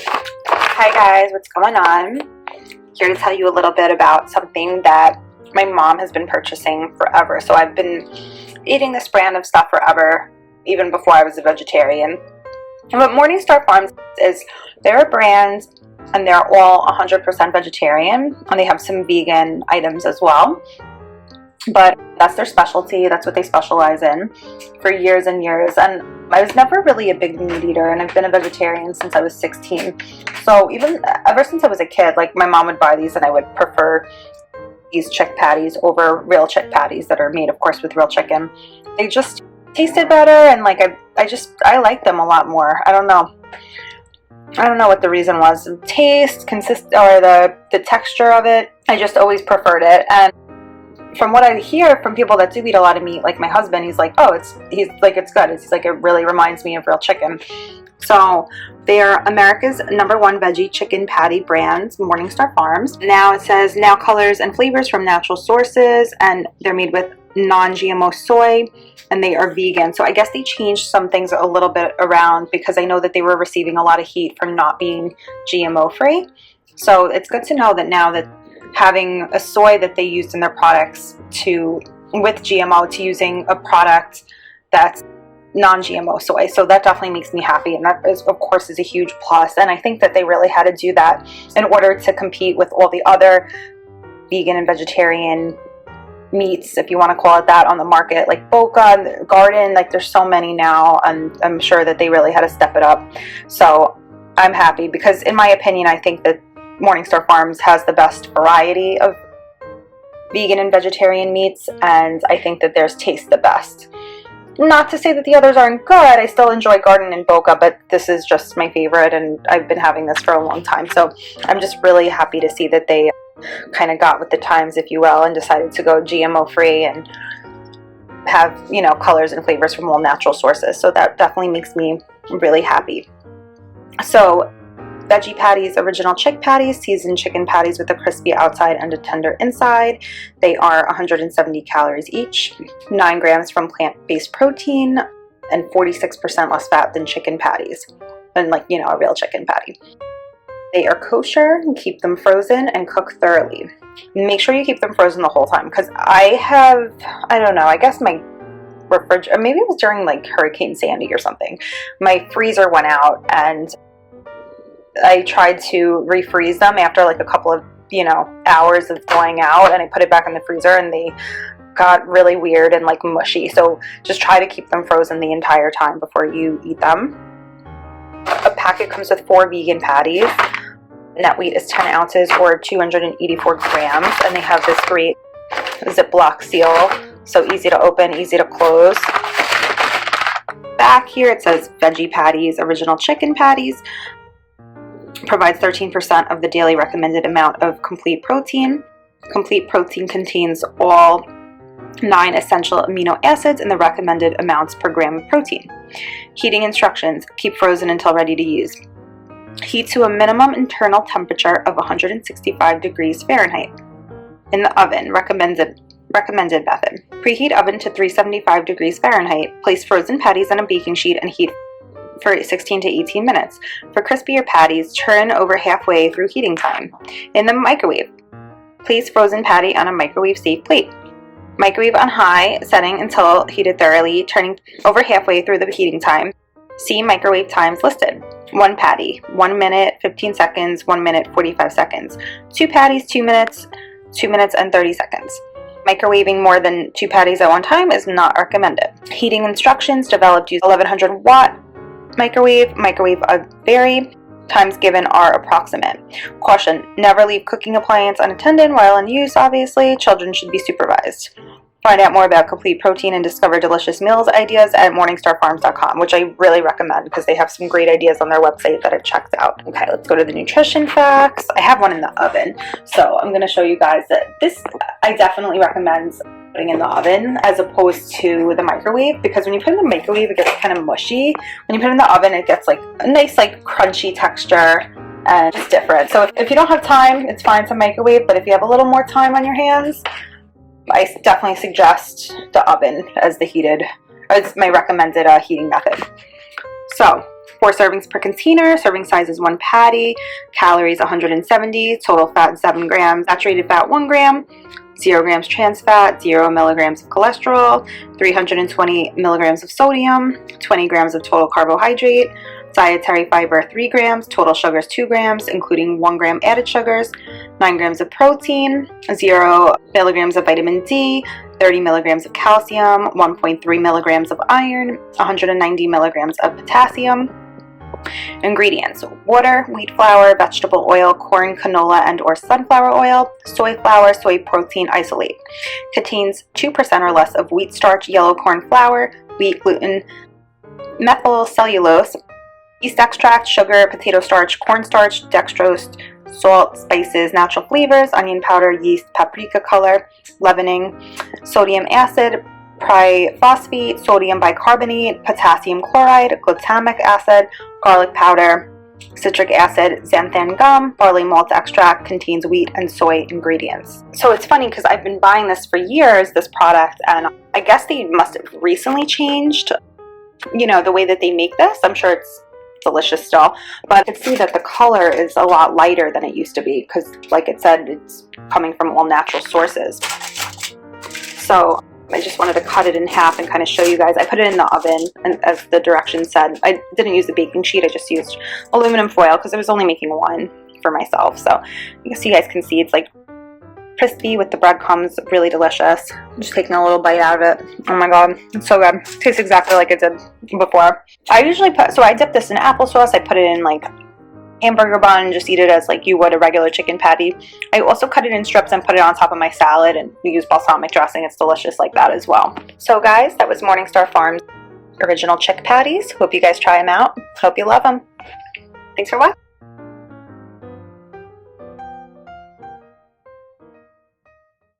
Hi guys, what's going on? Here to tell you a little bit about something that my mom has been purchasing forever. So I've been eating this brand of stuff forever, even before I was a vegetarian. And what Morningstar Farms is, they're a brand and they're all 100% vegetarian, and they have some vegan items as well. But that's their specialty. That's what they specialize in for years and years. And I was never really a big meat eater, and I've been a vegetarian since I was 16. So even ever since I was a kid, like, my mom would buy these and I would prefer these Chik'n Patties over real Chik'n Patties that are made, of course, with real chicken. They just tasted better, and like I like them a lot more. I don't know what the reason was. The taste, or the texture of it. I just always preferred it. And from what I hear from people that do eat a lot of meat, like my husband, he's like, oh, it's good. He's like, it really reminds me of real chicken. So they are America's #1 veggie chicken patty brand, Morningstar Farms. Now it says now colors and flavors from natural sources, and they're made with non-GMO soy, and they are vegan. So I guess they changed some things a little bit around, because I know that they were receiving a lot of heat from not being GMO free. So it's good to know that now that having a soy that they used in their products with GMO to using a product that's non-GMO soy. So that definitely makes me happy, and that is, of course, is a huge plus. And I think that they really had to do that in order to compete with all the other vegan and vegetarian meats, if you want to call it that, on the market, like Boca, Garden. Like, there's so many now, and I'm sure that they really had to step it up. So I'm happy, because in my opinion, I think that Morningstar Farms has the best variety of vegan and vegetarian meats, and I think that theirs taste the best. Not to say that the others aren't good. I still enjoy Garden and Boca, but this is just my favorite, and I've been having this for a long time. So I'm just really happy to see that they kind of got with the times, if you will, and decided to go GMO free and have, colors and flavors from all natural sources. So that definitely makes me really happy. So veggie patties, original Chik'n Patties, seasoned chicken patties with a crispy outside and a tender inside. They are 170 calories each, 9 grams from plant-based protein, and 46% less fat than chicken patties, and a real chicken patty. They are kosher, keep them frozen, and cook thoroughly. Make sure you keep them frozen the whole time, because I don't know, I guess my refrigerator, maybe it was during like Hurricane Sandy or something, my freezer went out, and I tried to refreeze them after like a couple of hours of going out, and I put it back in the freezer, and they got really weird and like mushy. So just try to keep them frozen the entire time before you eat them. A packet comes with 4 vegan patties. Net weight is 10 ounces or 284 grams, and they have this great Ziploc seal, so easy to open, easy to close. Back here it says veggie patties, original chicken patties. Provides 13% of the daily recommended amount of complete protein. Complete protein contains all 9 essential amino acids in the recommended amounts per gram of protein. Heating instructions: keep frozen until ready to use. Heat to a minimum internal temperature of 165 degrees Fahrenheit. In the oven, recommended method. Preheat oven to 375 degrees Fahrenheit. Place frozen patties on a baking sheet and heat for 16 to 18 minutes. For crispier patties, turn over halfway through heating time. In the microwave, place frozen patty on a microwave-safe plate. Microwave on high setting until heated thoroughly, turning over halfway through the heating time. See microwave times listed. 1 patty, 1 minute, 15 seconds, 1 minute, 45 seconds. 2 patties, 2 minutes, 2 minutes and 30 seconds. Microwaving more than 2 patties at one time is not recommended. Heating instructions: developed use 1100 watt microwave vary. Times given are approximate. Caution: never leave cooking appliance unattended while in use, obviously. Children should be supervised. Find out more about complete protein and discover delicious meals ideas at morningstarfarms.com, which I really recommend because they have some great ideas on their website that I've checked out. Okay, let's go to the nutrition facts. I have one in the oven, so I'm going to show you guys that this I definitely recommend putting in the oven as opposed to the microwave, because when you put it in the microwave it gets kind of mushy. When you put it in the oven it gets like a nice like crunchy texture and it's different. So if you don't have time, it's fine to microwave, but if you have a little more time on your hands, I definitely suggest the oven as my recommended heating method. So 4 servings per container. Serving size is 1 patty. Calories 170. Total fat 7 grams. Saturated fat 1 gram. 0 grams trans fat. 0 milligrams of cholesterol. 320 milligrams of sodium. 20 grams of total carbohydrate. Dietary fiber 3 grams. Total sugars 2 grams, including 1 gram added sugars. 9 grams of protein. 0 milligrams of vitamin D. 30 milligrams of calcium. 1.3 milligrams of iron. 190 milligrams of potassium. Ingredients: water, wheat flour, vegetable oil, corn, canola, and or sunflower oil, soy flour, soy protein isolate. Contains 2% or less of wheat starch, yellow corn flour, wheat gluten, methyl cellulose, yeast extract, sugar, potato starch, cornstarch, dextrose, salt, spices, natural flavors, onion powder, yeast, paprika color, leavening, sodium acid, triphosphate, sodium bicarbonate, potassium chloride, glutamic acid, garlic powder, citric acid, xanthan gum, barley malt extract. Contains wheat and soy ingredients. So it's funny because I've been buying this for years, this product, and I guess they must have recently changed, you know, the way that they make this. I'm sure it's delicious still, but I could see that the color is a lot lighter than it used to be because, like it said, it's coming from all natural sources. So I just wanted to cut it in half and kind of show you guys. I put it in the oven, and as the directions said, I didn't use the baking sheet. I just used aluminum foil because I was only making one for myself. So you guys can see it's like crispy with the breadcrumbs, really delicious. I'm just taking a little bite out of it. Oh my god, it's so good. It tastes exactly like it did before. I usually I dip this in applesauce. I put it in like hamburger bun and just eat it as like you would a regular chicken patty. I also cut it in strips and put it on top of my salad, and we use balsamic dressing. It's delicious like that as well. So guys, that was Morningstar Farms original Chik'n Patties. Hope you guys try them out. Hope you love them. Thanks for watching.